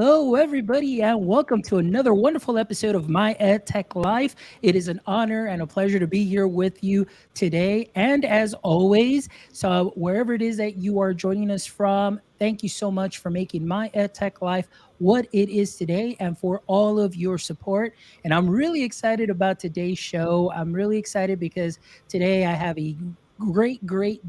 Hello, everybody, and welcome to another wonderful episode of My EdTech Life. It is an honor and a pleasure to be here with you today. And as always, so wherever it is that you are joining us from, thank you so much for making My EdTech Life what it is today and for all of your support. And I'm really excited about today's show. I'm really excited because today I have a great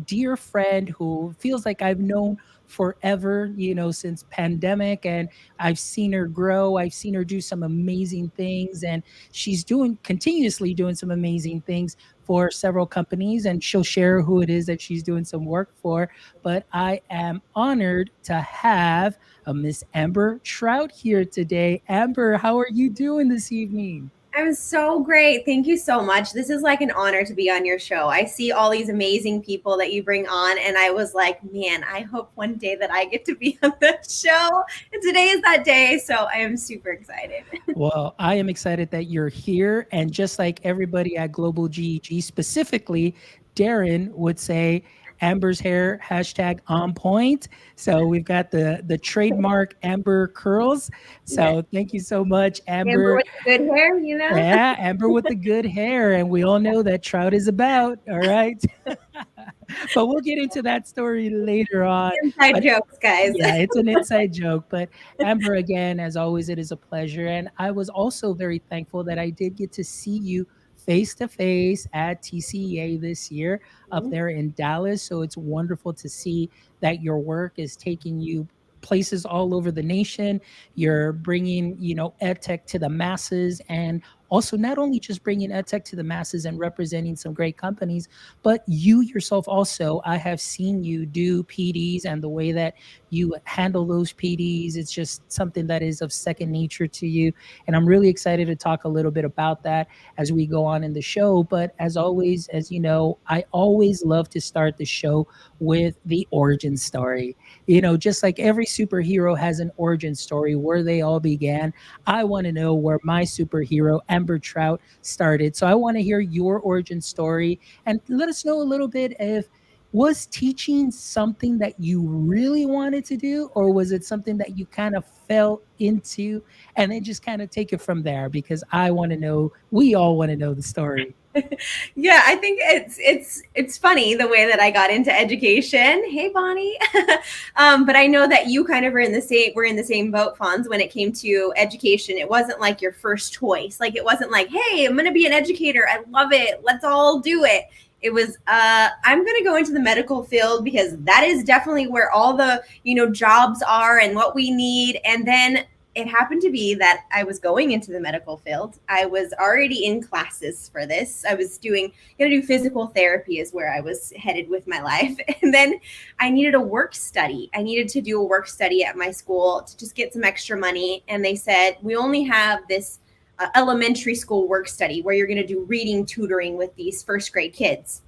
dear friend who feels like I've known forever, since pandemic, and I've seen her grow. I've seen her do some amazing things, and she's doing continuously doing some amazing things for several companies, and she'll share who it is that she's doing some work for. But I am honored to have Miss Amber Trout here today. Amber, how are you doing this evening? I'm so great. Thank you so much. This is like an honor to be on your show. I see all these amazing people that you bring on, and I was like, man, I hope one day that I get to be on the show. And today is that day, so I am super excited. Well, I am excited that you're here. And just like everybody at Global GEG, specifically, Darren would say, Amber's hair, hashtag on point. So we've got the trademark Amber curls. Yeah. So thank you so much, Amber Amber. with good hair. Yeah, Amber with the good hair. And we all know that Trout is about. All right. But we'll get into that story later on. Inside But jokes, guys. yeah, it's an inside joke. But Amber, again, as always, it is a pleasure. And I was also very thankful that I did get to see you face to face at TCEA this year up there in Dallas. So it's wonderful to see that your work is taking you places all over the nation. You're bringing, EdTech to the masses, and also not only just bringing EdTech to the masses and representing some great companies, but you yourself also, I have seen you do PDs, and the way that you handle those PDs, it's just something that is of second nature to you. And I'm really excited to talk a little bit about that as we go on in the show. But as always, as you know, I always love to start the show with the origin story. Just like every superhero has an origin story where they all began, I want to know where my superhero, Amber Trout, started. So I want to hear your origin story, and let us know a little bit if was teaching something that you really wanted to do, or was it something that you kind of fell into, and then just kind of take it from there, because I want to know, we all want to know the story. Yeah, I think it's funny the way that I got into education. Hey, Bonnie. But I know that you kind of we're in the same boat, Fonz, when it came to education. It wasn't like your first choice. Like, it wasn't like, hey, I'm going to be an educator. I love it. Let's all do it. It was, I'm going to go into the medical field because that is definitely where all the, jobs are and what we need. And then it happened to be that I was going into the medical field. I was already in classes for this. I was going to do physical therapy is where I was headed with my life. And then I needed a work study. I needed to do a work study at my school to just get some extra money. And they said, we only have this elementary school work study where you're going to do reading tutoring with these first grade kids.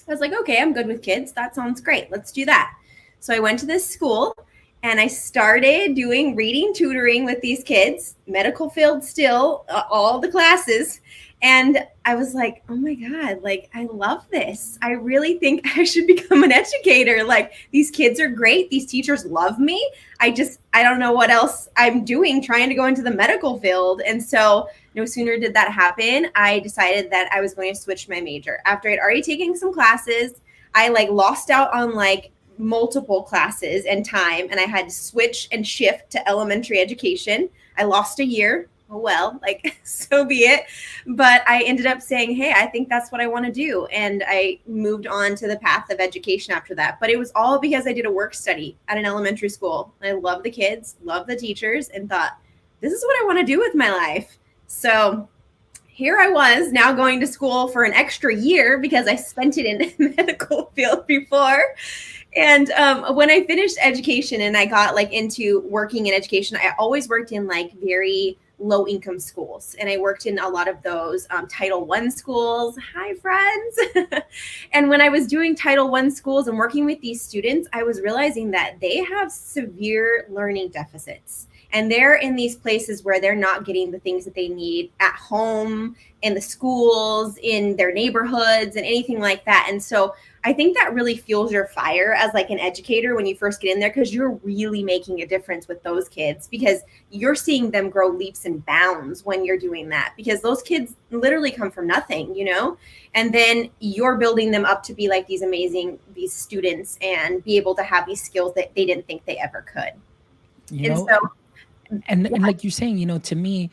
I was like, okay, I'm good with kids. That sounds great. Let's do that. So I went to this school and I started doing reading tutoring with these kids, medical field still, all the classes. And I was like, oh my God, like, I love this. I really think I should become an educator. Like, these kids are great. These teachers love me. I don't know what else I'm doing trying to go into the medical field. And so no sooner did that happen, I decided that I was going to switch my major. After I'd already taken some classes, I lost out on multiple classes and time, and I had to switch and shift to elementary education. I lost a year. Oh, well, so be it. But I ended up saying, hey, I think that's what I want to do. And I moved on to the path of education after that. But it was all because I did a work study at an elementary school. I love the kids, love the teachers, and thought, this is what I want to do with my life. So here I was now going to school for an extra year because I spent it in the medical field before. And when I finished education and I got into working in education, I always worked in very low income schools. And I worked in a lot of those Title I schools. Hi, friends. And when I was doing Title I schools and working with these students, I was realizing that they have severe learning deficits. And they're in these places where they're not getting the things that they need at home, in the schools, in their neighborhoods, and anything like that. And so I think that really fuels your fire as like an educator when you first get in there, because you're really making a difference with those kids, because you're seeing them grow leaps and bounds when you're doing that, because those kids literally come from nothing, you know, and then you're building them up to be like these students and be able to have these skills that they didn't think they ever could. You And know, so, and yeah. like you're saying, to me,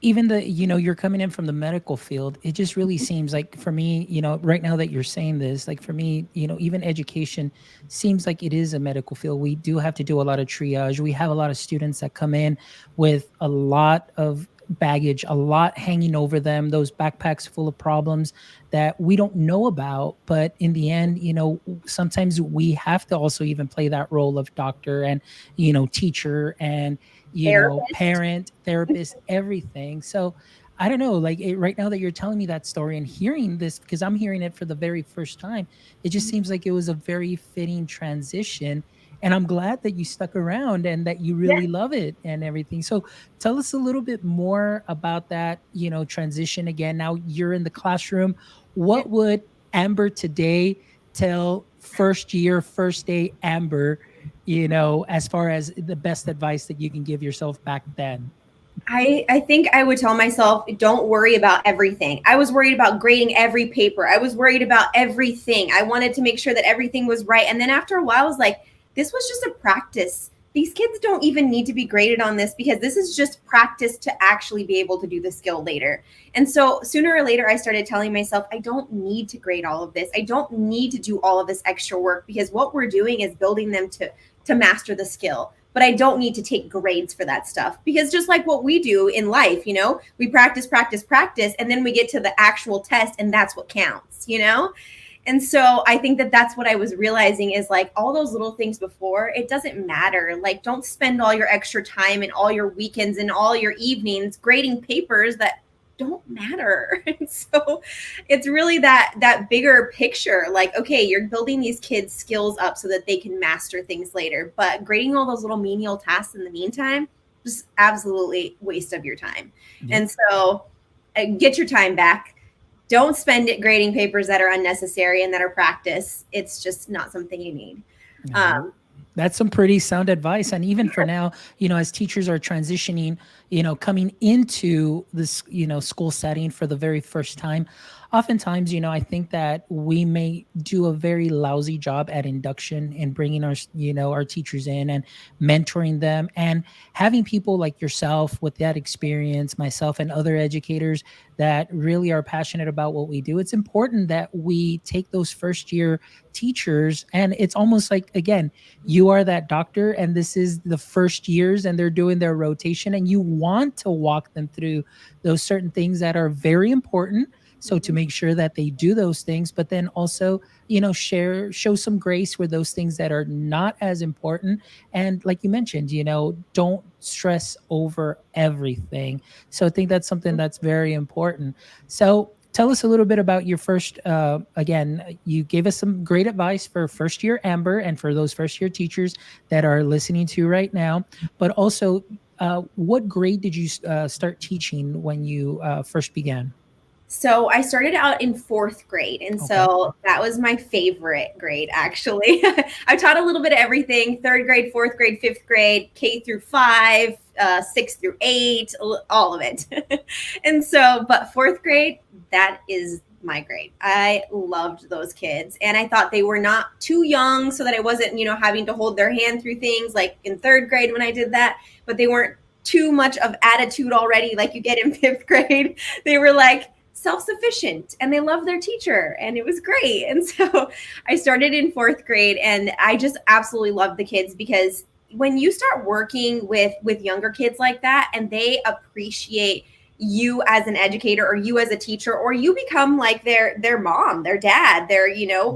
even you're coming in from the medical field, it just really seems like, for me, right now that you're saying this, like for me, even education seems like it is a medical field. We do have to do a lot of triage. We have a lot of students that come in with a lot of baggage, a lot hanging over them, those backpacks full of problems that we don't know about. But in the end, sometimes we have to also even play that role of doctor and, teacher and, Therapist. parent, therapist, everything. So I don't know, like right now that you're telling me that story and hearing this, because I'm hearing it for the very first time, it just seems like it was a very fitting transition. And I'm glad that you stuck around and that you Yeah. really love it and everything. So tell us a little bit more about that, transition again. Now you're in the classroom. What would Amber today tell first year, first day Amber, as far as the best advice that you can give yourself back then? I think I would tell myself, don't worry about everything. I was worried about grading every paper. I was worried about everything. I wanted to make sure that everything was right. And then after a while, I was like, this was just a practice. These kids don't even need to be graded on this, because this is just practice to actually be able to do the skill later. And so sooner or later, I started telling myself, I don't need to grade all of this. I don't need to do all of this extra work, because what we're doing is building them to master the skill. But I don't need to take grades for that stuff, because just like what we do in life, we practice, practice, practice, and then we get to the actual test, and that's what counts. And so I think that that's what I was realizing, is like all those little things before, it doesn't matter. Like, don't spend all your extra time and all your weekends and all your evenings grading papers that don't matter. And so it's really that bigger picture, like, okay, you're building these kids skills up so that they can master things later, but grading all those little menial tasks in the meantime, just absolutely waste of your time. Yep. And so get your time back. Don't spend it grading papers that are unnecessary and that are practice. It's just not something you need. No. um, That's some pretty sound advice. And even for now, as teachers are transitioning, coming into this, school setting for the very first time, oftentimes, I think that we may do a very lousy job at induction and bringing our teachers in and mentoring them, and having people like yourself with that experience, myself and other educators that really are passionate about what we do. It's important that we take those first year teachers, and it's almost like, again, you are that doctor and this is the first years and they're doing their rotation, and you want to walk them through those certain things that are very important, so to make sure that they do those things, but then also show some grace with those things that are not as important. And like you mentioned, don't stress over everything. So I think that's something that's very important. So tell us a little bit about your first, again, you gave us some great advice for first year Amber and for those first year teachers that are listening to right now. But also, what grade did you start teaching when you first began? So I started out in fourth grade. And Okay. so that was my favorite grade, actually. I taught a little bit of everything: third grade, fourth grade, fifth grade, K through five, six through eight, all of it. And so, but fourth grade, that is my grade. I loved those kids. And I thought they were not too young so that I wasn't, having to hold their hand through things like in third grade when I did that, but they weren't too much of attitude already like you get in fifth grade. They were like, self-sufficient, and they love their teacher, and it was great. And so I started in fourth grade, and I just absolutely loved the kids, because when you start working with younger kids like that, and they appreciate you as an educator or you as a teacher, or you become like their mom, their dad, their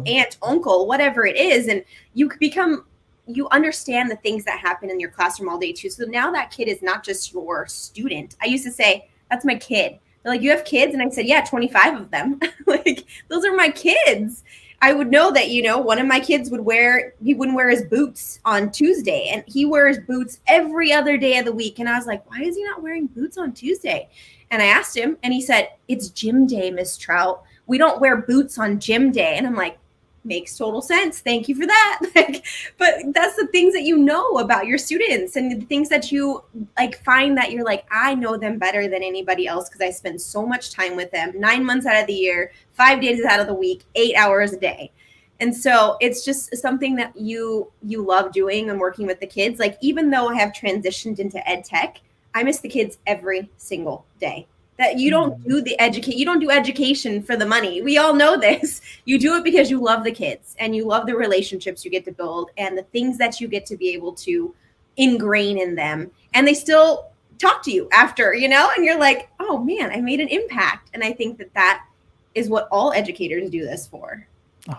aunt, uncle, whatever it is, and you understand the things that happen in your classroom all day too. So now that kid is not just your student. I used to say, that's my kid. They're like, you have kids? And I said, yeah, 25 of them. Like, those are my kids. I would know that, one of my kids he wouldn't wear his boots on Tuesday, and he wears boots every other day of the week. And I was like, why is he not wearing boots on Tuesday? And I asked him, and he said, it's gym day, Miss Trout. We don't wear boots on gym day. And I'm like, makes total sense. Thank you for that. Like, but that's the things that you know about your students and the things that you like find that you're like, I know them better than anybody else because I spend so much time with them 9 months out of the year, 5 days out of the week, 8 hours a day. And so it's just something that you love doing and working with the kids. Like, even though I have transitioned into EdTech, I miss the kids every single day. That you don't do education for the money. We all know this. You do it because you love the kids and you love the relationships you get to build and the things that you get to be able to ingrain in them. And they still talk to you after, and you're like, oh man, I made an impact. And I think that is what all educators do this for.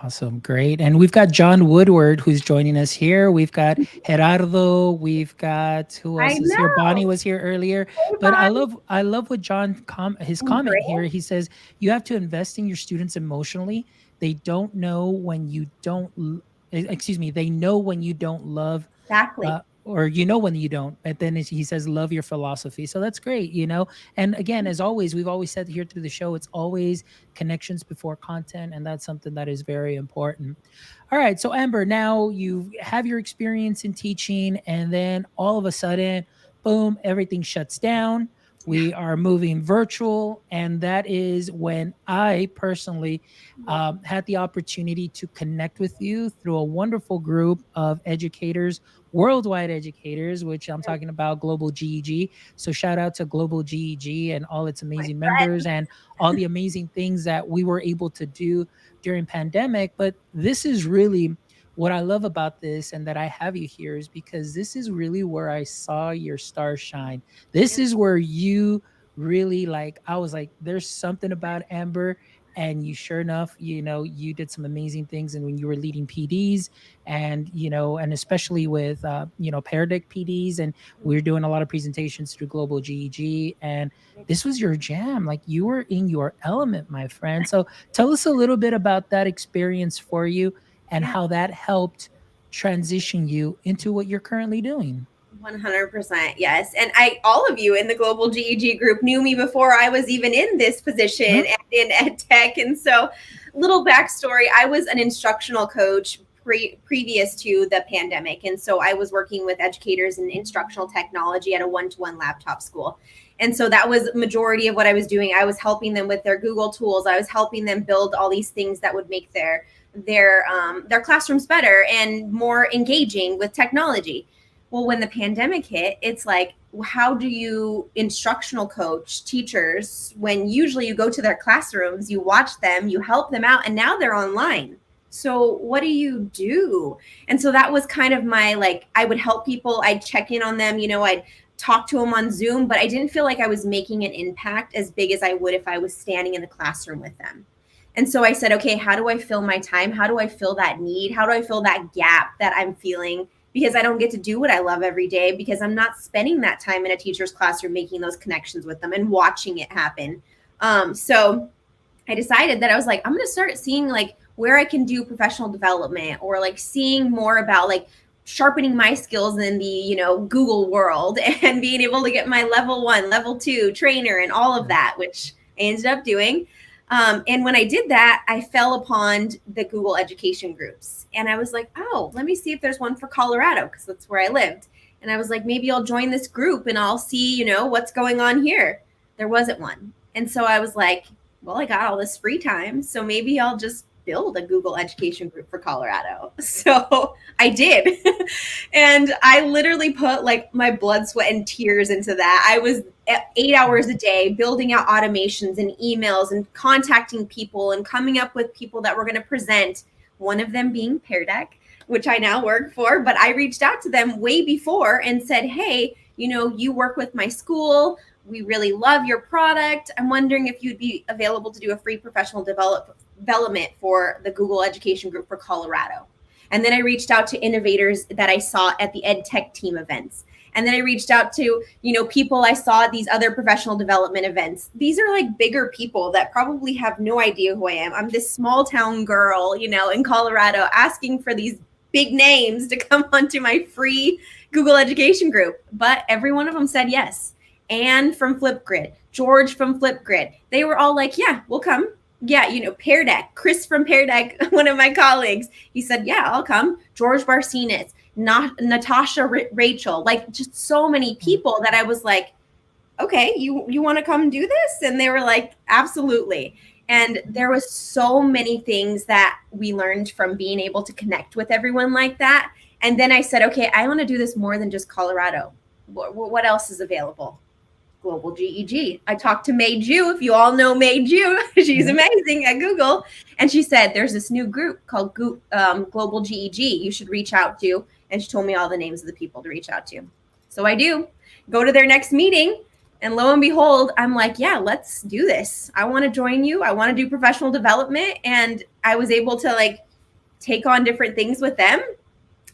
Awesome. Great. And we've got John Woodward who's joining us here. We've got Gerardo. We've got who I else is here? Bonnie know. was here earlier. Hey, But I Bonnie. love what John his comment Great. here. He says you have to invest in your students emotionally. They don't know when you don't excuse me, they know when you don't love Exactly. or when you don't, but then he says love your philosophy. So that's great. And again, as always, we've always said here through the show, it's always connections before content, and that's something that is very important. All right, so Amber, now you have your experience in teaching, and then all of a sudden, boom, everything shuts down. Yeah. We are moving virtual, and that is when I personally had the opportunity to connect with you through a wonderful group of educators, worldwide educators, which I'm talking about Global GEG. So shout out to Global GEG and all its My amazing members friend. and all the amazing things that we were able to do during pandemic. But this is really what I love about this and that I have you here is because this is really where I saw your star shine. This Yeah. is where you really like, I was like, there's something about Amber. And you sure enough, you did some amazing things. And when you were leading PDs and especially with, Pear Deck PDs, and we are doing a lot of presentations through Global GEG. And this was your jam. Like you were in your element, my friend. So tell us a little bit about that experience for you and Yeah. how that helped transition you into what you're currently doing. 100%. Yes. And all of you in the Global GEG group knew me before I was even in this position Huh? and in EdTech. And so, little backstory, I was an instructional coach previous to the pandemic. And so, I was working with educators in instructional technology at a one-to-one laptop school. And so that was majority of what I was doing. I was helping them with their Google tools. I was helping them build all these things that would make their classrooms better and more engaging with technology. Well, when the pandemic hit, it's like, how do you instructional coach teachers when usually you go to their classrooms, you watch them, you help them out, and now they're online? So what do you do? And so that was kind of my, like, I would help people, I'd check in on them, I'd talk to them on Zoom, but I didn't feel like I was making an impact as big as I would if I was standing in the classroom with them. And so I said, okay, how do I fill my time? How do I fill that need? How do I fill that gap that I'm feeling? Because I don't get to do what I love every day because I'm not spending that time in a teacher's classroom making those connections with them and watching it happen. So I decided that I was like, I'm going to start seeing like where I can do professional development or like seeing more about like sharpening my skills in the Google world and being able to get my level 1, level 2 trainer and all of that, which I ended up doing. And when I did that, I fell upon the Google education groups. And I was like, oh, let me see if there's one for Colorado because that's where I lived. And I was like, maybe I'll join this group and I'll see, what's going on here. There wasn't one. And so I was like, well, I got all this free time. So maybe I'll just build a Google education group for Colorado. So I did. And I literally put like my blood, sweat, and tears into that. I was 8 hours a day building out automations and emails and contacting people and coming up with people that were going to present, one of them being Pear Deck, which I now work for. But I reached out to them way before and said, hey, you work with my school. We really love your product. I'm wondering if you'd be available to do a free professional development for the Google Education Group for Colorado. And then I reached out to innovators that I saw at the EdTech team events. And then I reached out to, people I saw at these other professional development events. These are like bigger people that probably have no idea who I am. I'm this small town girl, in Colorado asking for these big names to come onto my free Google Education Group. But every one of them said yes. Anne from Flipgrid, George from Flipgrid. They were all like, yeah, we'll come. Yeah, Pear Deck, Chris from Pear Deck, one of my colleagues, he said, yeah, I'll come. George Barcinas, not Natasha Rachel, like just so many people that I was like, okay, you want to come do this? And they were like, absolutely. And there was so many things that we learned from being able to connect with everyone like that. And then I said, okay, I want to do this more than just Colorado. What else is available? Global GEG. I talked to Mei Ju. If you all know Mei Ju, she's amazing at Google. And she said, there's this new group called Global GEG you should reach out to. And she told me all the names of the people to reach out to. So I do. Go to their next meeting. And lo and behold, I'm like, yeah, let's do this. I want to join you. I want to do professional development. And I was able to like take on different things with them.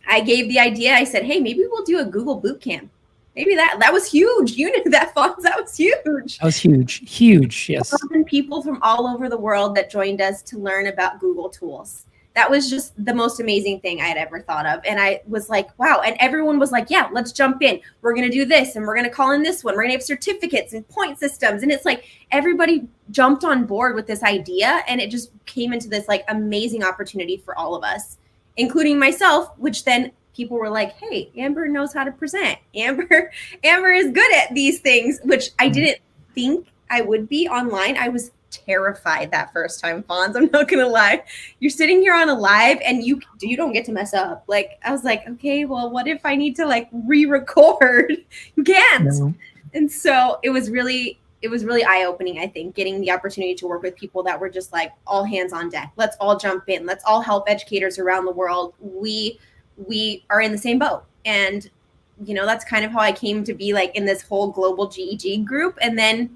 I gave the idea. I said, hey, maybe we'll do a Google boot camp. Maybe that was huge. You knew that, Fonz. That was huge. That was huge. Huge. Yes. People from all over the world that joined us to learn about Google tools. That was just the most amazing thing I had ever thought of. And I was like, wow. And everyone was like, yeah, let's jump in. We're going to do this. And we're going to call in this one. We're going to have certificates and point systems. And it's like everybody jumped on board with this idea. And it just came into this like amazing opportunity for all of us, including myself, which then people were like, hey, Amber knows how to present. Amber is good at these things, which I didn't think I would be online. I was terrified that first time, Fonz. I'm not gonna lie. You're sitting here on a live and you don't get to mess up. Like I was like, okay, well, what if I need to like re-record? You can't. No. And so it was really eye-opening, I think, getting the opportunity to work with people that were just like all hands on deck. Let's all jump in. Let's all help educators around the world. We are in the same boat. And that's kind of how I came to be like in this whole global GEG group. And then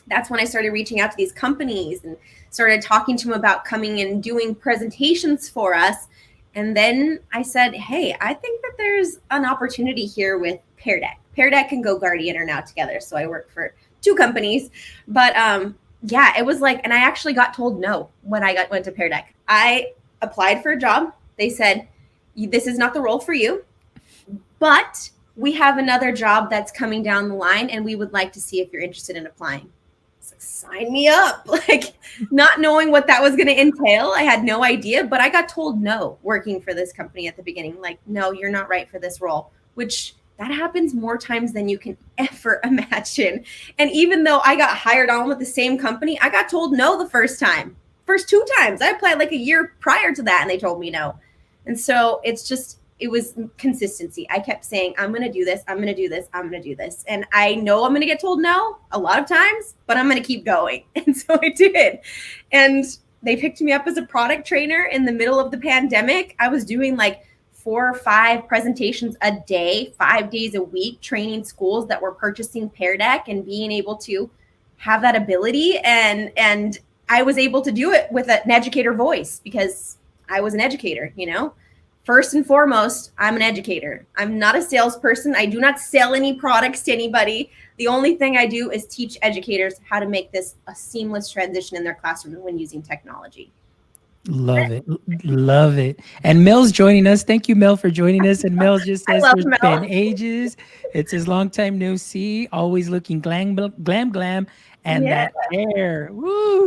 that's when I started reaching out to these companies and started talking to them about coming and doing presentations for us. And then I said, hey, I think that there's an opportunity here with Pear Deck. Pear Deck and GoGuardian are now together. So I work for 2 companies. But yeah, it was like, and I actually got told no when I went to Pear Deck. I applied for a job. They said, this is not the role for you, but we have another job that's coming down the line and we would like to see if you're interested in applying. Sign me up. Like not knowing what that was going to entail. I had no idea, but I got told no working for this company at the beginning. Like, no, you're not right for this role, which that happens more times than you can ever imagine. And even though I got hired on with the same company, I got told no the first 2 times. I applied like a year prior to that and they told me no. And so it was consistency. I kept saying, I'm going to do this. I'm going to do this. I'm going to do this. And I know I'm going to get told no a lot of times, but I'm going to keep going. And so I did. And they picked me up as a product trainer in the middle of the pandemic. I was doing like 4 or 5 presentations a day, 5 days a week, training schools that were purchasing Pear Deck and being able to have that ability. And I was able to do it with an educator voice because I was an educator, First and foremost, I'm an educator. I'm not a salesperson. I do not sell any products to anybody. The only thing I do is teach educators how to make this a seamless transition in their classroom when using technology. Love it. Love it. And Mel's joining us. Thank you, Mel, for joining us. And Mel just says there's been ages. It's his long time no see. Always looking glam. And that hair. Woo.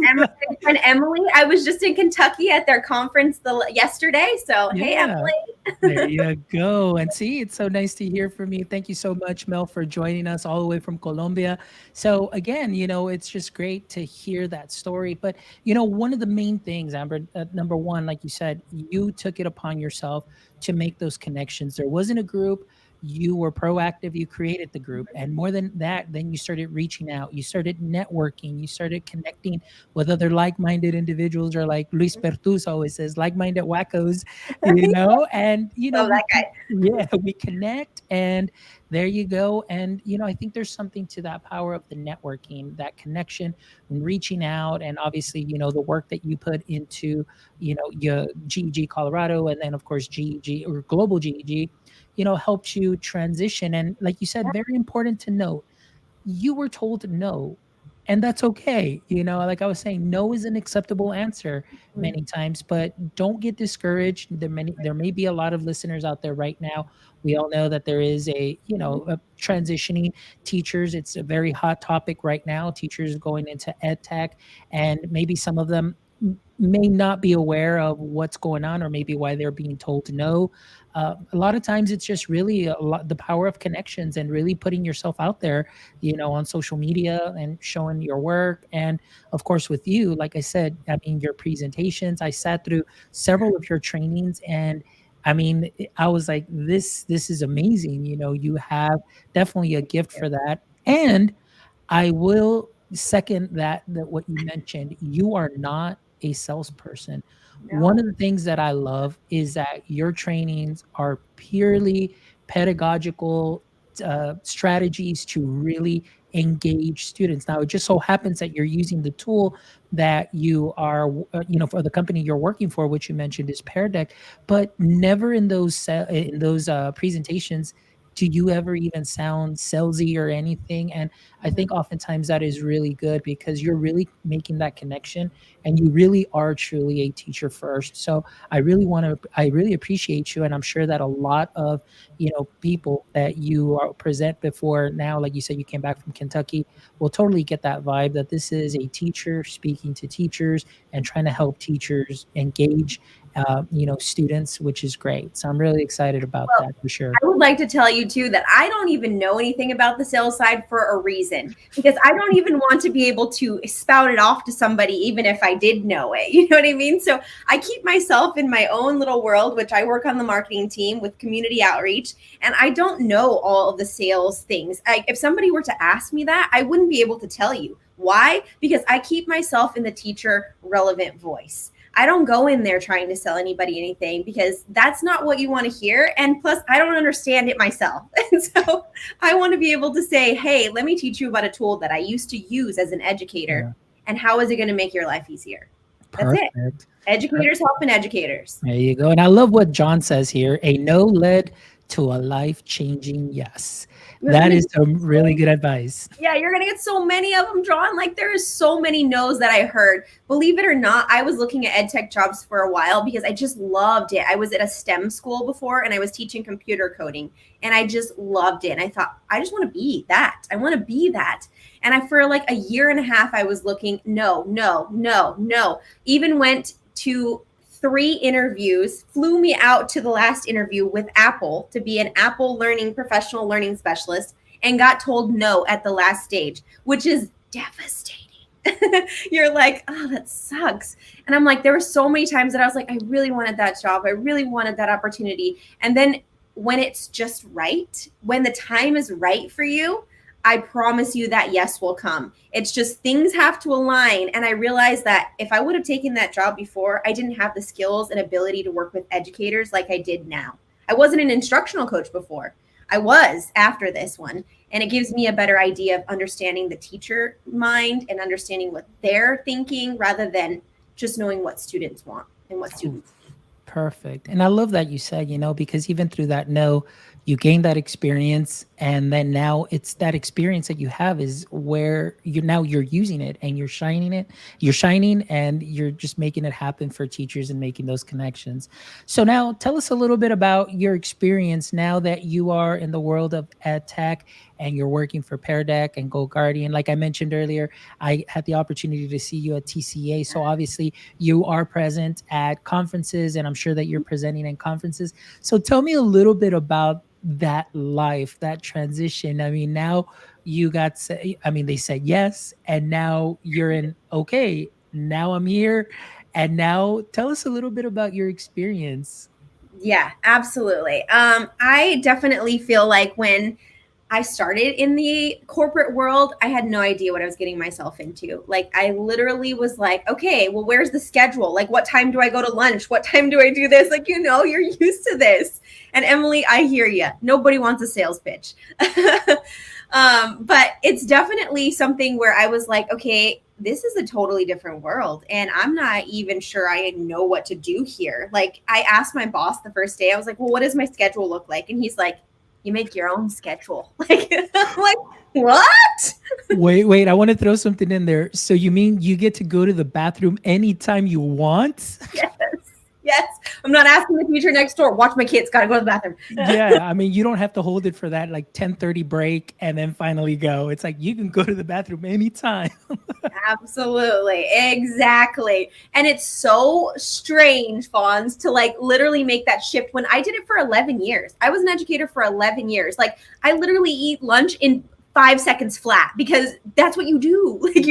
And Emily, I was just in Kentucky at their conference yesterday. So, hey, Emily. There you go. And see, it's so nice to hear from you. Thank you so much, Mel, for joining us all the way from Colombia. So again, it's just great to hear that story. But, one of the main things, Amber, number one, like you said, you took it upon yourself to make those connections. There wasn't a group. You were proactive, you created the group. And more than that, then you started reaching out, you started networking, you started connecting with other like-minded individuals, or like Luis Pertus always says, like-minded wackos, and, that guy. Yeah, we connect and there you go. And, I think there's something to that power of the networking, that connection and reaching out. And obviously, the work that you put into, your GEG Colorado, and then of course, GEG or Global GEG, helps you transition. And like you said, very important to note, you were told no and that's okay. Like I was saying, no is an acceptable answer Mhm. many times, but don't get discouraged. There may be a lot of listeners out there right now. We all know that there is a transitioning teachers. It's a very hot topic right now. Teachers going into ed tech, and maybe some of them may not be aware of what's going on, or maybe why they're being told no. A lot of times it's just really the power of connections and really putting yourself out there, on social media and showing your work. And of course, with you, like I said, I mean, your presentations, I sat through several of your trainings, and I mean, I was like, this is amazing. You have definitely a gift for that. And I will second that what you mentioned. You are not a salesperson. One No. of the things that I love is that your trainings are purely pedagogical strategies to really engage students. Now, it just so happens that you're using the tool that you are, for the company you're working for, which you mentioned is Pear Deck, but never in those presentations do you ever even sound salesy or anything. And I think oftentimes that is really good because you're really making that connection, and you really are truly a teacher first. So I really appreciate you. And I'm sure that a lot of, people that you are present before now, like you said, you came back from Kentucky, will totally get that vibe that this is a teacher speaking to teachers and trying to help teachers engage, students, which is great. So I'm really excited about Well, that for sure. I would like to tell you too that I don't even know anything about the sales side for a reason, because I don't even want to be able to spout it off to somebody even if I did know it. You know what I mean? So I keep myself in my own little world, which I work on the marketing team with community outreach, and I don't know all of the sales things. If somebody were to ask me that, I wouldn't be able to tell you. Why? Because I keep myself in the teacher relevant voice. I don't go in there trying to sell anybody anything, because that's not what you want to hear. And plus, I don't understand it myself. And so I want to be able to say, hey, let me teach you about a tool that I used to use as an educator. Yeah. And how is it going to make your life easier? That's it. Perfect. Educators helping educators. There you go. And I love what John says here. A no led to a life changing yes. You're That going is to some really good advice. Yeah, you're gonna get so many of them drawn. Like, there is so many no's that I heard. Believe it or not, I was looking at ed tech jobs for a while because I just loved it. I was at a STEM school before, and I was teaching computer coding, and I just loved it. And I thought, I just want to be that. I want to be that. And I, for like a year and a half, I was looking, no, no, no, no. Even went to 3 interviews, flew me out to the last interview with Apple to be an Apple learning professional learning specialist, and got told no at the last stage, which is devastating. You're like, oh, that sucks. And I'm like, there were so many times that I was like, I really wanted that job. I really wanted that opportunity. And then when it's just right, when the time is right for you, I promise you that yes will come. It's just things have to align. And I realized that if I would have taken that job before, I didn't have the skills and ability to work with educators like I did now. I wasn't an instructional coach before. I was after this one. And it gives me a better idea of understanding the teacher mind and understanding what they're thinking, rather than just knowing what students want and what students need. Perfect. And I love that you said, because even through that no, you gain that experience. And then now it's that experience that you have is where you're using it and you're shining it. You're shining and you're just making it happen for teachers and making those connections. So now tell us a little bit about your experience now that you are in the world of ed tech and you're working for Pear Deck and GoGuardian. Like I mentioned earlier, I had the opportunity to see you at TCA. So obviously you are present at conferences, and I'm sure that you're presenting in conferences. So tell me a little bit about that life, that transition. I mean, now they said yes, and now you're in, okay, now I'm here. And now tell us a little bit about your experience. Yeah, absolutely. I definitely feel like when I started in the corporate world, I had no idea what I was getting myself into. Like, I literally was like, okay, well, where's the schedule? Like, what time do I go to lunch? What time do I do this? Like, you're used to this. And Emily, I hear you. Nobody wants a sales pitch. But it's definitely something where I was like, okay, this is a totally different world. And I'm not even sure I know what to do here. Like, I asked my boss the first day, I was like, well, what does my schedule look like? And he's like, you make your own schedule. Like, I'm like, what? Wait, I want to throw something in there. So you mean you get to go to the bathroom anytime you want? Yes. Yes. I'm not asking the teacher next door, watch my kids, gotta go to the bathroom. Yeah, I mean, you don't have to hold it for that like 10:30 break and then finally go. It's like you can go to the bathroom anytime. Absolutely. Exactly. And it's so strange, Fawns, to like literally make that shift. When I did it for 11 years, I was an educator for 11 years. Like I literally eat lunch in 5 seconds flat because that's what you do. Like,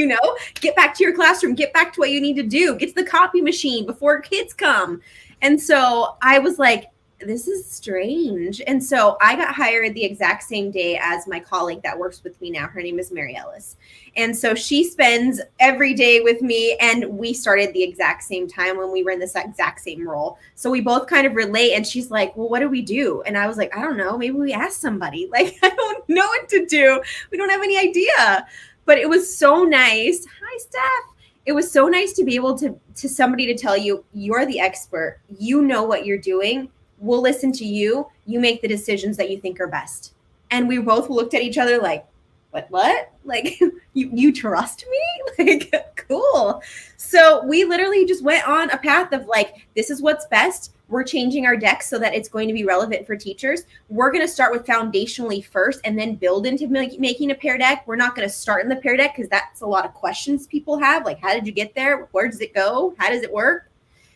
get back to your classroom, get back to what you need to do, get to the copy machine before kids come. And so I was like, this is strange. And so I got hired the exact same day as my colleague that works with me now. Her name is Mary Ellis. And so she spends every day with me, and we started the exact same time when we were in this exact same role. So we both kind of relate. And she's like, well, what do we do? And I was like, I don't know. Maybe we ask somebody. Like, I don't know what to do. We don't have any idea. But it was so nice. Hi, Steph. It was so nice to be able to somebody to tell you, you're the expert. You know what you're doing. We'll listen to you. You make the decisions that you think are best. And we both looked at each other like, what? Like, you trust me? Like, cool. So we literally just went on a path of like, this is what's best. We're changing our decks so that it's going to be relevant for teachers. We're going to start with foundationally first and then build into making a Pear Deck. We're not going to start in the Pear Deck because that's a lot of questions people have. Like, how did you get there? Where does it go? How does it work?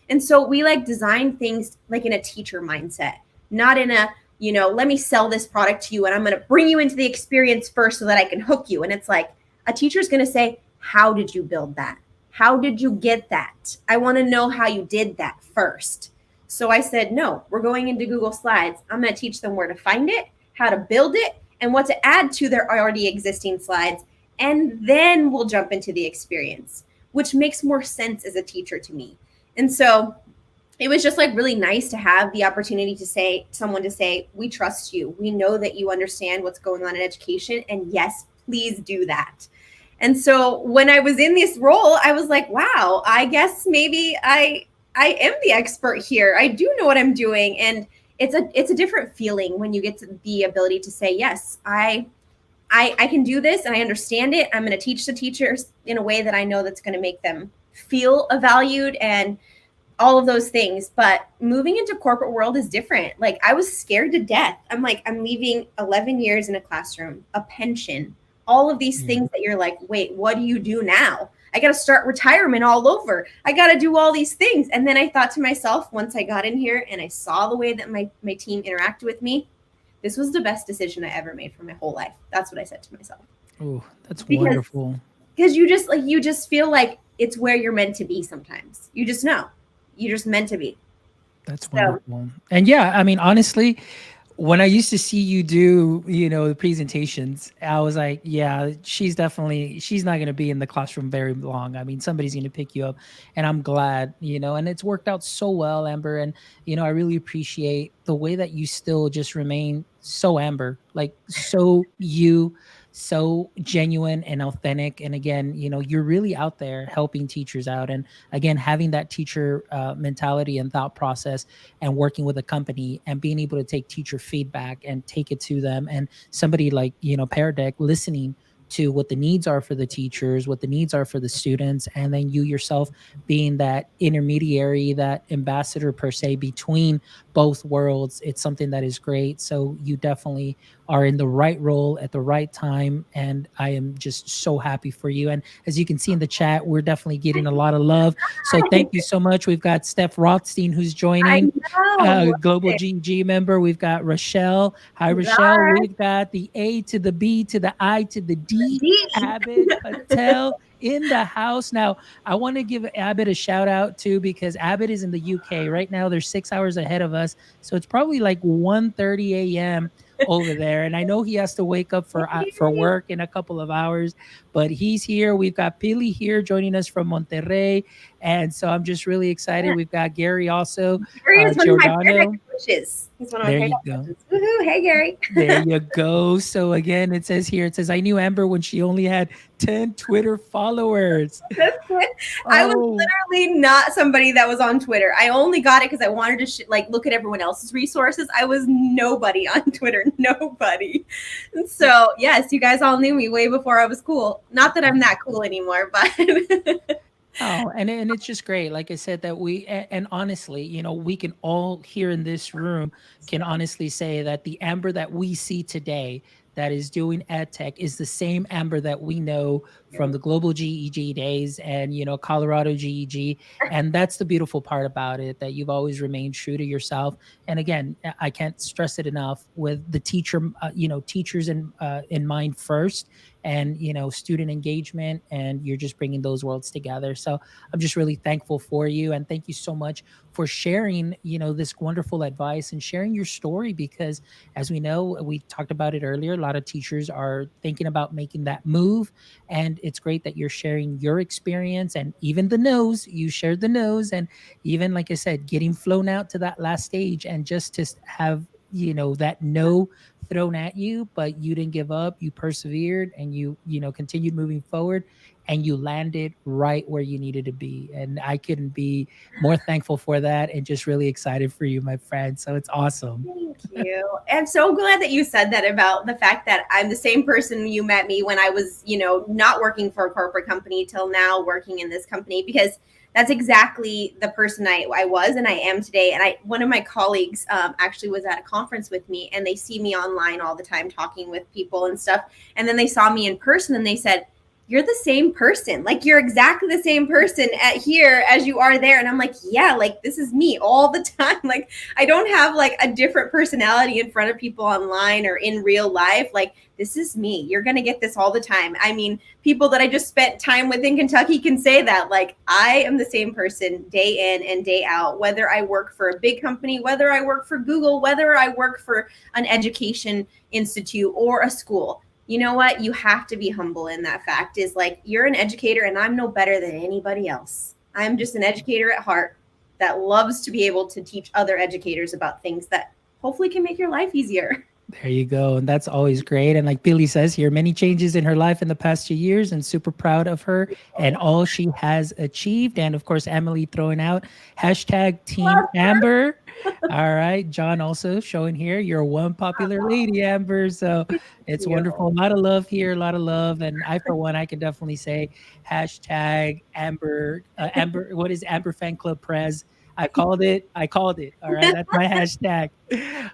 And so we like design things like in a teacher mindset, not in a, let me sell this product to you and I'm going to bring you into the experience first so that I can hook you. And it's like a teacher's going to say, how did you build that? How did you get that? I want to know how you did that first. So I said, no, we're going into Google Slides. I'm going to teach them where to find it, how to build it, and what to add to their already existing slides. And then we'll jump into the experience, which makes more sense as a teacher to me. And so it was just like really nice to have the opportunity to say, we trust you. We know that you understand what's going on in education. And yes, please do that. And so when I was in this role, I was like, wow, I guess maybe I am the expert here. I do know what I'm doing. And it's a different feeling when you get to the ability to say, yes, I can do this and I understand it. I'm going to teach the teachers in a way that I know that's going to make them feel valued and all of those things. But moving into corporate world is different. Like I was scared to death. I'm like, I'm leaving 11 years in a classroom, a pension, all of these things that you're like, wait, what do you do now? I got to start retirement all over. I got to do all these things. And then I thought to myself, once I got in here and I saw the way that my team interacted with me, this was the best decision I ever made for my whole life. That's what I said to myself. Oh, that's wonderful. Because you just feel like it's where you're meant to be sometimes. You just know. You're just meant to be. That's wonderful. And yeah, I mean, honestly, when I used to see you do, the presentations, I was like, yeah, she's not going to be in the classroom very long. I mean, somebody's going to pick you up, and I'm glad, and it's worked out so well, Amber. And, I really appreciate the way that you still just remain so Amber, like so so genuine and authentic. And again, you're really out there helping teachers out. And again, having that teacher mentality and thought process and working with a company and being able to take teacher feedback and take it to them. And somebody like, Pear Deck listening to what the needs are for the teachers, what the needs are for the students, and then you yourself being that intermediary, that ambassador per se between both worlds. It's something that is great. So you definitely are in the right role at the right time, and I am just so happy for you. And as you can see in the chat, we're definitely getting a lot of love. So thank you so much. We've got Steph Rothstein who's joining, Global GG member. We've got Rochelle. Hi, Rochelle. We've got the A to the B to the I to the D, Abid Patel in the house. Now, I want to give Abid a shout out too, because Abid is in the UK right now. They're 6 hours ahead of us, so it's probably like 1:30 a.m. over there, and I know he has to wake up for work in a couple of hours, but he's here. We've got Pili here joining us from Monterrey, and so I'm just really excited. We've got Gary also, Gary is one of my coaches. He's one of my There Pear you Deck go. coaches. Woohoo! Hey, Gary. There you go. So again, it says here, it says, I knew Amber when she only had 10 Twitter followers. That's it. I was Oh, literally not somebody that was on Twitter. I only got it because I wanted to like look at everyone else's resources. I was nobody on Twitter, nobody. And so yes, you guys all knew me way before I was cool. Not that I'm that cool anymore, but oh, and it's just great. Like I said, that and honestly, we can all here in this room can honestly say that the Amber that we see today that is doing ed tech is the same Amber that we know from the global GEG days and Colorado GEG. And that's the beautiful part about it, that you've always remained true to yourself. And again, I can't stress it enough, with the teachers in mind first, and student engagement, and you're just bringing those worlds together. So I'm just really thankful for you, and thank you so much for sharing this wonderful advice and sharing your story, because as we know, we talked about it earlier, a lot of teachers are thinking about making that move, and it's great that you're sharing your experience, and even the no's, you shared the no's, and even, like I said, getting flown out to that last stage, and just to have that no thrown at you, but you didn't give up, you persevered, and you continued moving forward, and you landed right where you needed to be. And I couldn't be more thankful for that, and just really excited for you, my friend. So it's awesome. thank you. I'm so glad that you said that about the fact that I'm the same person you met me when I was, not working for a corporate company till now working in this company, because that's exactly the person I was and I am today. And one of my colleagues actually was at a conference with me, and they see me online all the time talking with people and stuff. And then they saw me in person and they said, you're the same person. Like, you're exactly the same person at here as you are there. And I'm like, yeah, like this is me all the time. Like, I don't have like a different personality in front of people online or in real life. Like, this is me. You're going to get this all the time. I mean, people that I just spent time with in Kentucky can say that. Like, I am the same person day in and day out, whether I work for a big company, whether I work for Google, whether I work for an education institute or a school. You know what? You have to be humble in that fact, is like, you're an educator and I'm no better than anybody else. I'm just an educator at heart that loves to be able to teach other educators about things that hopefully can make your life easier. There you go. And that's always great. And like Billy says here, many changes in her life in the past 2 years, and super proud of her and all she has achieved. And of course, Emily throwing out hashtag Team Amber. All right. John also showing here, you're one popular lady, Amber. So it's wonderful. A lot of love here, a lot of love. And I, for one, I can definitely say hashtag Amber, Amber, what is Amber Fan Club Prez? I called it. I called it. All right. That's my hashtag.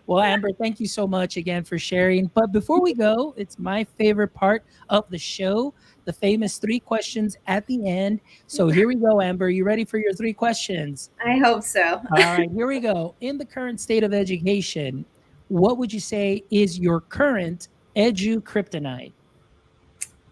Well, Amber, thank you so much again for sharing. But before we go, it's my favorite part of the show, the famous 3 questions at the end. So here we go, Amber. You ready for your 3 questions? I hope so. All right, here we go. In the current state of education, what would you say is your current edu kryptonite?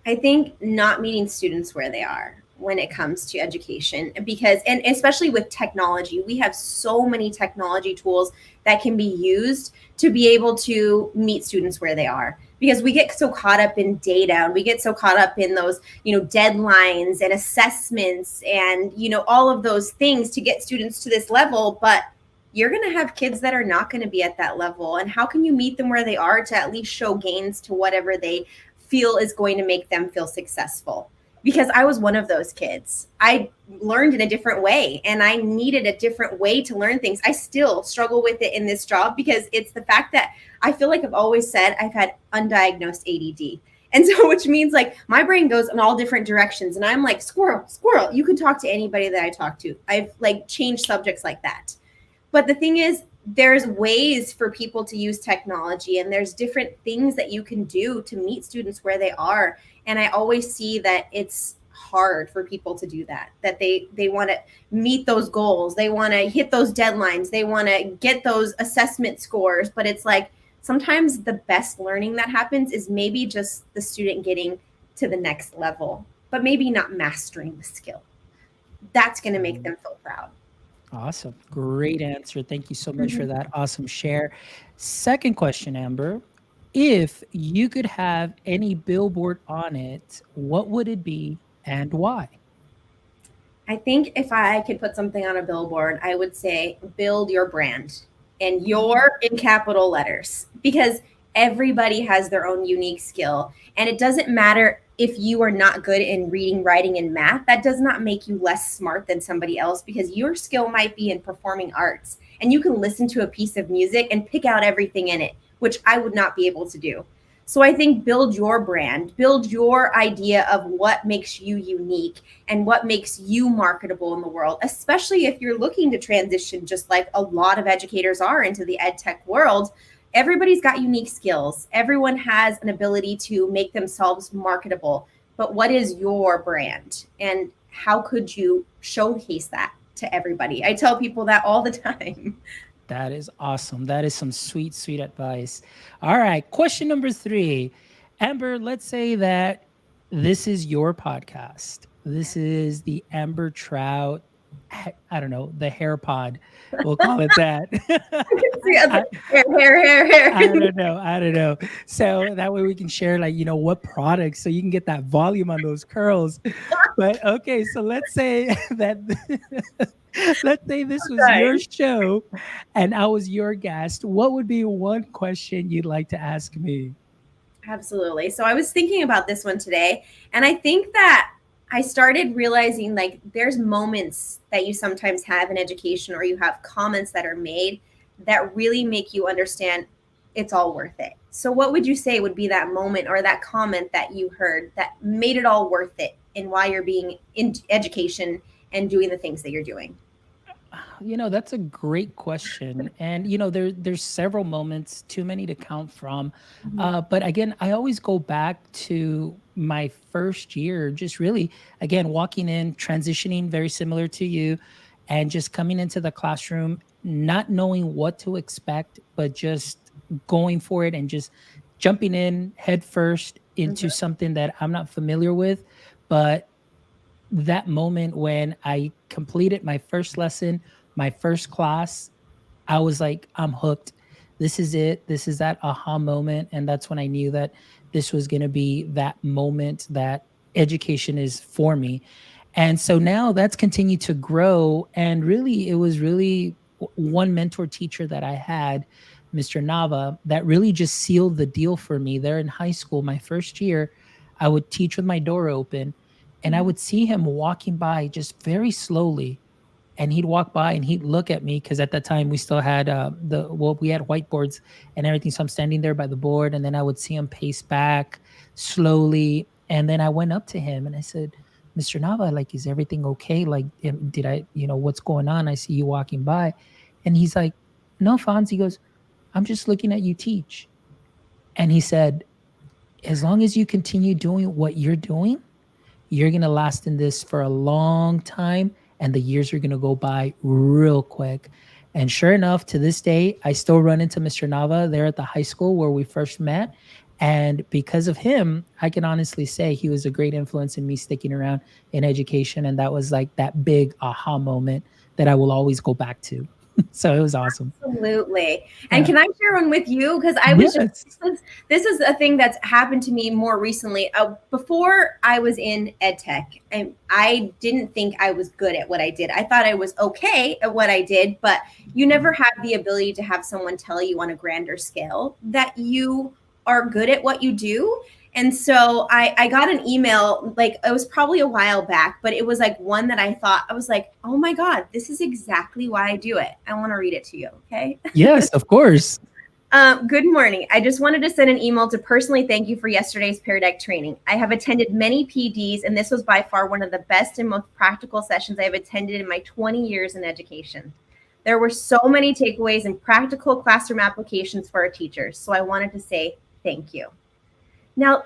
I think not meeting students where they are when it comes to education, because, and especially with technology, we have so many technology tools that can be used to be able to meet students where they are, because we get so caught up in data and we get so caught up in those, deadlines and assessments and, all of those things to get students to this level. But you're going to have kids that are not going to be at that level. And how can you meet them where they are to at least show gains to whatever they feel is going to make them feel successful? Because I was one of those kids. I learned in a different way and I needed a different way to learn things. I still struggle with it in this job, because it's the fact that I feel like I've always said I've had undiagnosed ADD. And so, which means like my brain goes in all different directions and I'm like, squirrel, squirrel. You can talk to anybody that I talk to. I've like changed subjects like that. But the thing is, there's ways for people to use technology and there's different things that you can do to meet students where they are. And I always see that it's hard for people to do that, that they want to meet those goals. They want to hit those deadlines. They want to get those assessment scores. But it's like, sometimes the best learning that happens is maybe just the student getting to the next level, but maybe not mastering the skill. That's going to make them feel proud. Awesome. Great answer. Thank you so much for that awesome share. Second question, Amber. If you could have any billboard on it, what would it be and why? I think if I could put something on a billboard, I would say build your brand. and your in capital letters, because everybody has their own unique skill. And it doesn't matter if you are not good in reading, writing, and math. That does not make you less smart than somebody else, because your skill might be in performing arts and you can listen to a piece of music and pick out everything in it, which I would not be able to do. So I think build your brand, build your idea of what makes you unique and what makes you marketable in the world, especially if you're looking to transition, just like a lot of educators are, into the ed tech world. Everybody's got unique skills. Everyone has an ability to make themselves marketable. But what is your brand? And how could you showcase that to everybody? I tell people that all the time. That is awesome. That is some sweet, sweet advice. All right. Question number 3. Amber, let's say that this is your podcast. This is the Amber Trout, I don't know, the hair pod. We'll call it that. Hair. I don't know. So that way we can share, like, what products, so you can get that volume on those curls. But okay, so let's say that let's say this was your show and I was your guest. What would be one question you'd like to ask me? Absolutely. So I was thinking about this one today, and I think that I started realizing, like, there's moments that you sometimes have in education, or you have comments that are made that really make you understand it's all worth it. So what would you say would be that moment or that comment that you heard that made it all worth it, and why you're being in education and doing the things that you're doing? That's a great question. And, there's several moments, too many to count from. But again, I always go back to my first year, just really, again, walking in, transitioning, very similar to you, and just coming into the classroom, not knowing what to expect, but just going for it and just jumping in head first into something that I'm not familiar with. But that moment when I completed my first lesson, my first class, I was like, I'm hooked. This is it. This is that aha moment. And that's when I knew that this was going to be that moment that education is for me. And so now that's continued to grow. And really, it was really one mentor teacher that I had, Mr. Nava, that really just sealed the deal for me. There in high school, my first year, I would teach with my door open, and I would see him walking by just very slowly. And he'd walk by and he'd look at me, because at that time we still had we had whiteboards and everything. So I'm standing there by the board, and then I would see him pace back slowly. And then I went up to him and I said, Mr. Nava, like, is everything okay? Like, did I, what's going on? I see you walking by. And he's like, no, Fonz. He goes, I'm just looking at you teach. And he said, as long as you continue doing what you're doing, you're going to last in this for a long time, and the years are going to go by real quick. And sure enough, to this day, I still run into Mr. Nava there at the high school where we first met. And because of him, I can honestly say he was a great influence in me sticking around in education. And that was like that big aha moment that I will always go back to. So it was awesome. Absolutely. And can I share one with you? Because I was this is a thing that's happened to me more recently. Before I was in EdTech, and I didn't think I was good at what I did. I thought I was okay at what I did, but you never have the ability to have someone tell you on a grander scale that you are good at what you do. And so I got an email, like, it was probably a while back, but it was like one that I thought, I was like, oh my God, this is exactly why I do it. I want to read it to you. Okay. Yes, of course. Good morning. I just wanted to send an email to personally thank you for yesterday's Pear Deck training. I have attended many PDs, and this was by far one of the best and most practical sessions I have attended in my 20 years in education. There were so many takeaways and practical classroom applications for our teachers. So I wanted to say thank you. Now,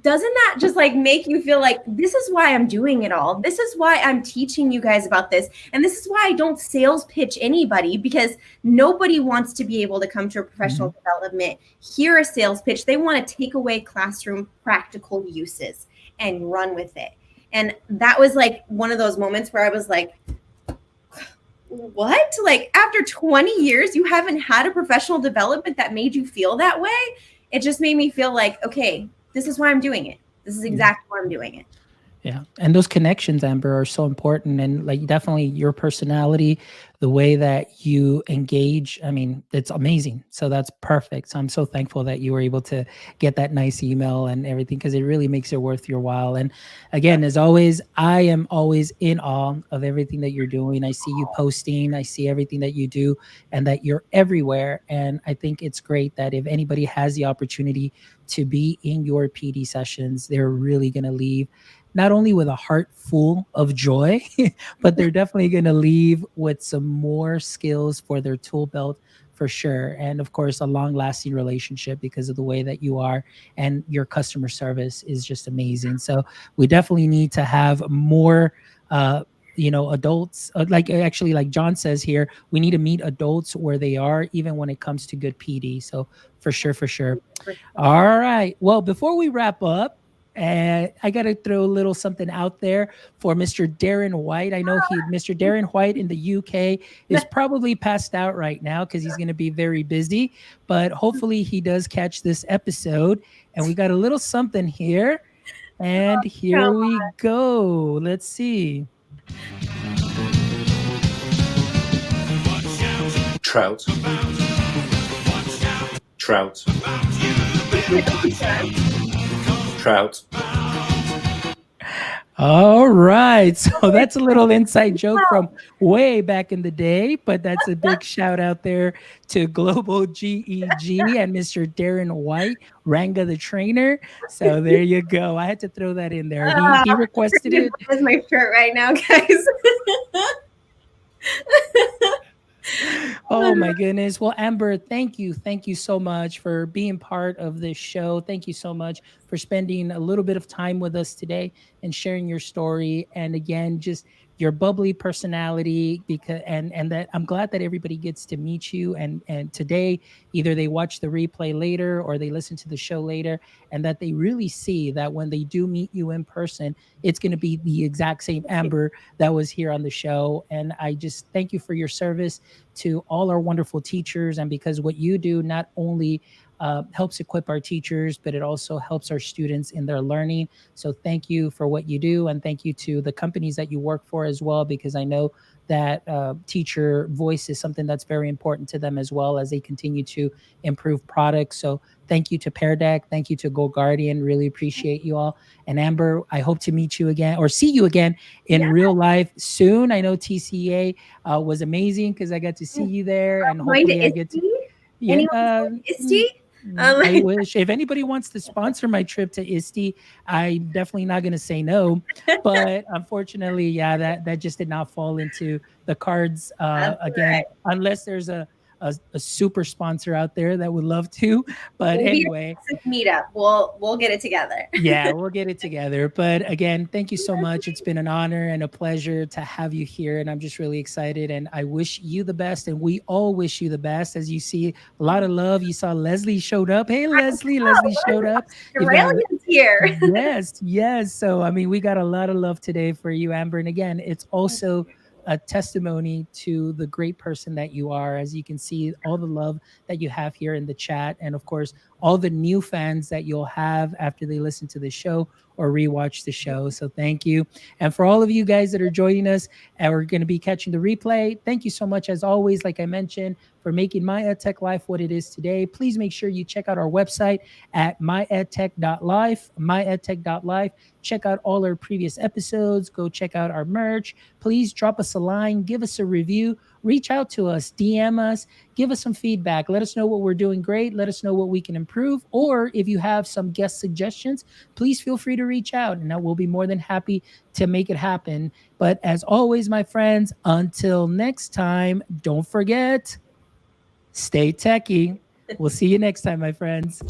doesn't that just like make you feel like this is why I'm doing it all? This is why I'm teaching you guys about this. And this is why I don't sales pitch anybody, because nobody wants to be able to come to a professional development, hear a sales pitch. They want to take away classroom practical uses and run with it. And that was like one of those moments where I was like, what? Like, after 20 years, you haven't had a professional development that made you feel that way? It just made me feel like, okay, this is why I'm doing it. This is exactly why I'm doing it. Yeah. And those connections, Amber, are so important. And like definitely your personality, the way that you engage, I mean, it's amazing. So that's perfect. So I'm so thankful that you were able to get that nice email and everything because it really makes it worth your while. And again, as always, I am always in awe of everything that you're doing. I see you posting, I see everything that you do, and that you're everywhere. And I think it's great that if anybody has the opportunity to be in your PD sessions, they're really going to leave not only with a heart full of joy, but they're definitely going to leave with some more skills for their tool belt for sure. And of course, a long lasting relationship because of the way that you are and your customer service is just amazing. So we definitely need to have more. Adults like actually like John says here, we need to meet adults where they are even when it comes to good PD. So for sure, for sure. All right. Well, before we wrap up, I got to throw a little something out there for Mr. Darren White. I know Mr. Darren White in the UK is probably passed out right now because he's going to be very busy, but hopefully he does catch this episode. And we got a little something here. And here we go. Let's see. Trout. Trout. Trout. All right. So that's a little inside joke from way back in the day, but that's a big shout out there to Global GEG and Mr. Darren White, Ranga the trainer. So there you go. I had to throw that in there. He requested it. That is my shirt right now, guys. Oh my goodness. Well, Amber, thank you. Thank you so much for being part of this show. Thank you so much for spending a little bit of time with us today and sharing your story. And again, just your bubbly personality because and that I'm glad that everybody gets to meet you and today either they watch the replay later or they listen to the show later and that they really see that when they do meet you in person, it's going to be the exact same Amber that was here on the show. And I just thank you for your service to all our wonderful teachers. And because what you do not only helps equip our teachers, but it also helps our students in their learning. So thank you for what you do. And thank you to the companies that you work for as well, because I know that teacher voice is something that's very important to them as well as they continue to improve products. So thank you to Pear Deck. Thank you to GoGuardian. Really appreciate you all. And Amber, I hope to meet you again or see you again in Yeah. real life soon. I know TCA was amazing because I got to see you there, and Going to hopefully I get to. ISTE? Yeah, Anyone going to ISTE? I wish if anybody wants to sponsor my trip to ISTE, I'm definitely not going to say no. But unfortunately, yeah, that just did not fall into the cards That's all again, right. unless there's a super sponsor out there that would love to. But We'll be anyway, a meetup. We'll get it together. yeah, we'll get it together. But again, thank you so much. It's been an honor and a pleasure to have you here. And I'm just really excited. And I wish you the best. And we all wish you the best. As you see, a lot of love. You saw Leslie showed up. Hey, Leslie. Leslie showed up. You've got Australians here. yes, yes. So, I mean, we got a lot of love today for you, Amber. And again, it's also a testimony to the great person that you are. As you can see, all the love that you have here in the chat. And of course, all the new fans that you'll have after they listen to the show or rewatch the show. So thank you. And for all of you guys that are joining us and we're going to be catching the replay, thank you so much, as always, like I mentioned, for making my EdTech life what it is today. Please make sure you check out our website at myedtech.life, myedtech.life. Check out all our previous episodes. Go check out our merch. Please drop us a line, give us a review, reach out to us, DM us, give us some feedback. Let us know what we're doing great. Let us know what we can improve. Or if you have some guest suggestions, please feel free to reach out and I will be more than happy to make it happen. But as always, my friends, until next time, don't forget, stay techie. We'll see you next time, my friends.